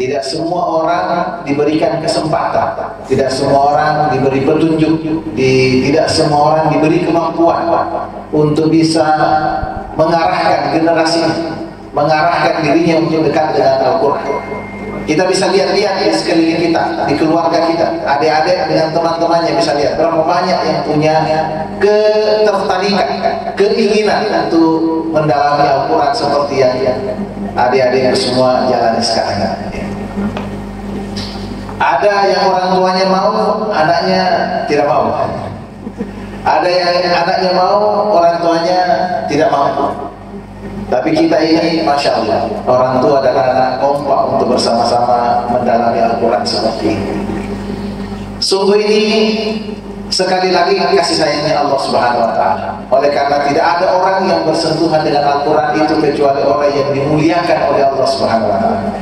Tidak semua orang diberikan kesempatan, tidak semua orang diberi petunjuk, tidak semua orang diberi kemampuan untuk bisa mengarahkan generasinya, mengarahkan dirinya untuk dekat dengan Al-Quran. Kita bisa lihat-lihat di sekeliling kita, di keluarga kita, adik-adik dengan teman-temannya bisa lihat berapa banyak yang punya ketertarikan, keinginan untuk mendalami Al-Quran seperti yang adik-adik semua jalani sekarang. Ada yang orang tuanya mau, anaknya tidak mau. Ada yang anaknya mau, orang tuanya tidak mau. Tapi kita ini, Masya Allah, orang tua dan anak kompak untuk bersama-sama mendalami Al-Quran seperti ini. Sungguh ini sekali lagi kasih sayangnya Allah Subhanahu Wa Taala. Oleh karena tidak ada orang yang bersentuhan dengan Al-Quran itu kecuali orang yang dimuliakan oleh Allah Subhanahu Wa Taala.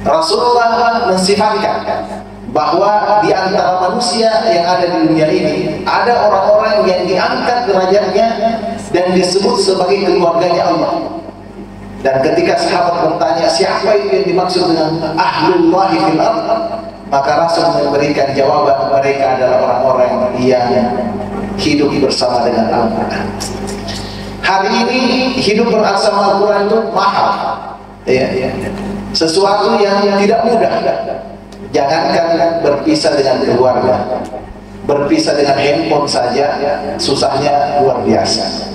Rasulullah mensifatkan bahwa di antara manusia yang ada di dunia ini ada orang-orang yang diangkat derajatnya dan disebut sebagai keluarganya Allah. Dan ketika sahabat bertanya siapa itu yang dimaksud dengan ahlullahi fil ardh, maka Rasul memberikan jawaban mereka adalah orang-orang yang hidup bersama dengan Al-Quran. Hari ini hidup bersama Al-Quran itu mahal, sesuatu yang tidak mudah. Jangankan berpisah dengan keluarga, berpisah dengan handphone saja susahnya luar biasa.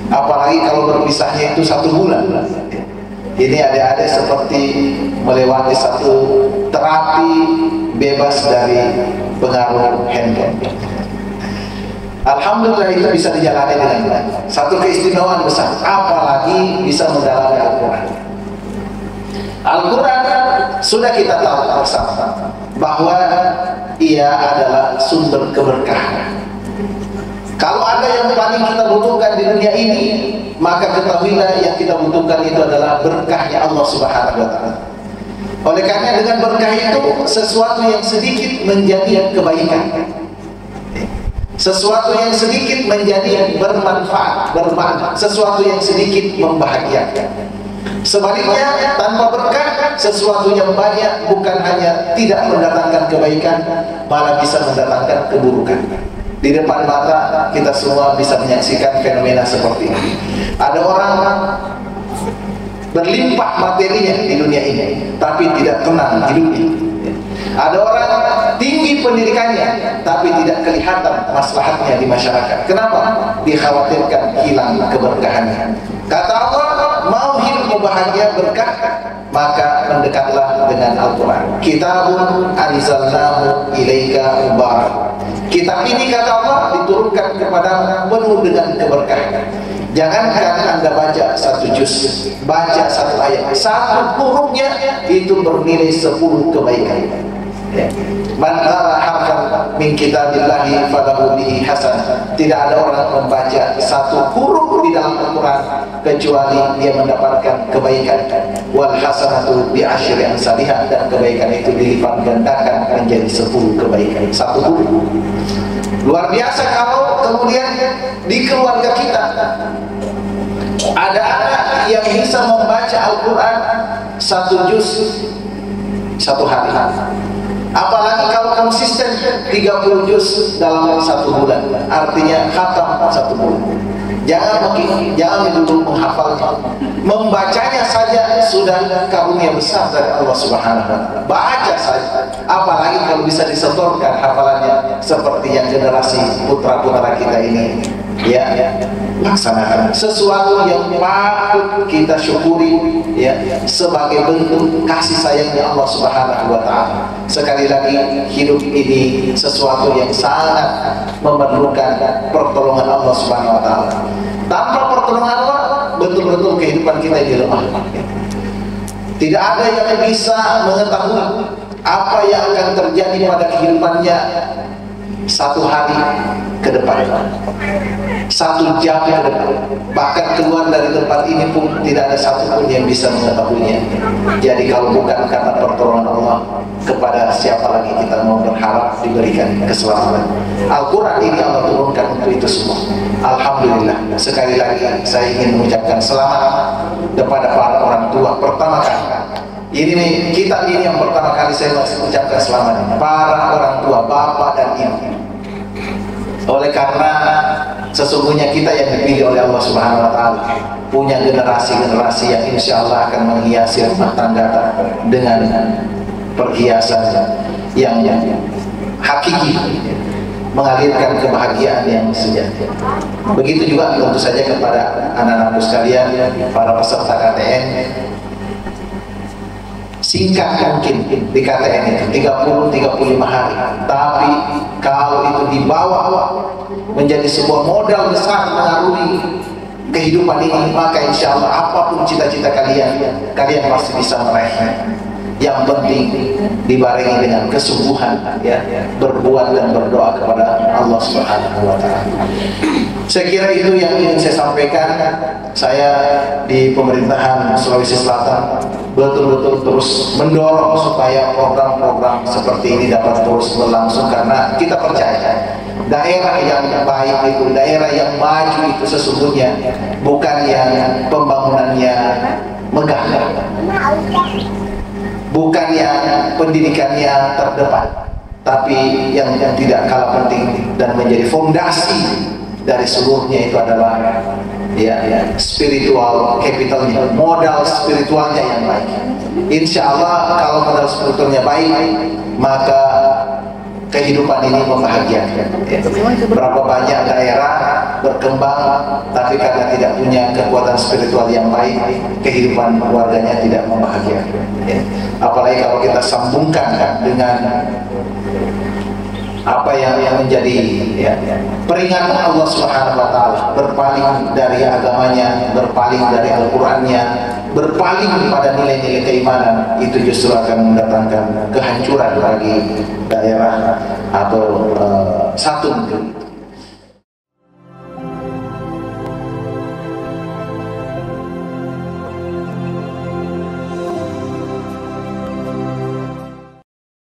Apalagi kalau berpisahnya itu 1 bulan. Ini adik-adik seperti melewati satu terapi bebas dari pengaruh handphone. Alhamdulillah itu bisa dijalani dengan baik. Satu keistimewaan besar, apalagi bisa mendalami Al-Quran. Al-Quran sudah kita tahu bersama bahwa ia adalah sumber keberkahan. Kalau ada yang paling kita butuhkan di dunia ini, maka ketahuilah yang kita butuhkan itu adalah berkahnya Allah Subhanahu Wa Taala. Oleh karena dengan berkah itu sesuatu yang sedikit menjadi kebaikan, sesuatu yang sedikit menjadi bermanfaat, bermakna, sesuatu yang sedikit membahagiakan. Sebaliknya tanpa berkah sesuatu yang banyak bukan hanya tidak mendatangkan kebaikan, malah bisa mendatangkan keburukan. Di depan mata kita semua bisa menyaksikan fenomena seperti ini. Ada orang berlimpah materinya di dunia ini, tapi tidak tenang hidupnya. Ada orang tinggi pendidikannya, tapi tidak kelihatan maslahatnya di masyarakat. Kenapa? Dikhawatirkan hilang keberkahannya. Kata Allah, mau hidup bahagia berkah, maka mendekatlah dengan Al-Quran. Kitabun anzalnahu ilaika mubarak. Kitab ini kata Allah diturunkan kepada penuh dengan keberkahan. Jangankan Anda baca 1 juz, baca 1 ayat, 1 hurufnya itu bernilai 10 kebaikan. Man qara harfan min kitabillahi falahu bihi hasanah. Tidak ada orang membaca 1 huruf di dalam Al-Quran kecuali dia mendapatkan kebaikan. Wal hasanatu bi asyri amsalihah, dan kebaikan itu dilipat gandakan menjadi 10 kebaikan. 1 huruf. Luar biasa kalau kemudian di keluarga kita ada anak yang bisa membaca Al-Quran 1 juz 1 hari. Apalagi kalau konsisten 30 juz dalam 1 bulan, artinya khatam 1 bulan. Jangan dulu menghafalnya, membacanya saja sudah karunia besar dari Allah Subhanahu Wa Taala. Baca saja, apalagi kalau bisa disetorkan hafalannya seperti yang generasi putra-putra kita ini. Laksanakan sesuatu yang patut kita syukuri, sebagai bentuk kasih sayangnya Allah Subhanahu Wa Taala. Sekali lagi, hidup ini sesuatu yang sangat memerlukan pertolongan Allah Subhanahu Wa Taala. Tanpa pertolongan Allah, betul-betul kehidupan kita ini lemah. Tidak ada yang bisa mengetahui apa yang akan terjadi pada kehidupannya 1 hari ke depan, 1 jam ke depan, bahkan keluar dari tempat ini pun tidak ada satupun yang bisa mengetahuinya. Jadi kalau bukan karena pertolongan Allah, kepada siapa lagi kita mau berharap diberikan keselamatan? Al-Quran ini Allah turunkan untuk itu semua. Alhamdulillah. Sekali lagi saya ingin mengucapkan selamat kepada para orang tua pertama kali Ini nih, kita ini yang pertama kali saya ucapkan selamat ini, para orang tua, bapak dan ibu. Oleh karena sesungguhnya kita yang dipilih oleh Allah Subhanahu Wa Taala punya generasi-generasi yang insya Allah akan menghiasi rumah tangga dengan perhiasan yang hakiki, mengalirkan kebahagiaan yang sejati. Begitu juga tentu saja kepada anak-anakku sekalian, para peserta KTN. Singkat mungkin di KTN itu 30-35 hari, tapi kalau itu dibawa menjadi sebuah modal besar mengarungi kehidupan ini, maka insya Allah apapun cita-cita kalian pasti bisa meraihnya. Yang penting dibarengi dengan kesungguhan, ya, berbuat dan berdoa kepada Allah Subhanahu Wa Taala. Saya kira itu yang ingin saya sampaikan. Saya di pemerintahan Sulawesi Selatan betul-betul terus mendorong supaya program-program seperti ini dapat terus berlangsung, karena kita percaya daerah yang baik itu, daerah yang maju itu sesungguhnya bukan yang pembangunannya megah, bukan yang pendidikannya terdepan, tapi yang tidak kalah penting dan menjadi fondasi dari seluruhnya itu adalah spiritual capitalnya, modal spiritualnya yang baik. Insya Allah kalau modal spiritualnya baik, maka kehidupan ini membahagiakan. Berapa banyak daerah berkembang, tapi karena tidak punya kekuatan spiritual yang baik, kehidupan keluarganya tidak membahagiakan. Apalagi kalau kita sambungkan dengan apa yang menjadi peringatan Allah Subhanahu Wa Taala, berpaling dari agamanya, berpaling dari Al-Qurannya, berpaling pada nilai-nilai keimanan, itu justru akan mendatangkan kehancuran bagi daerah atau satu negeri.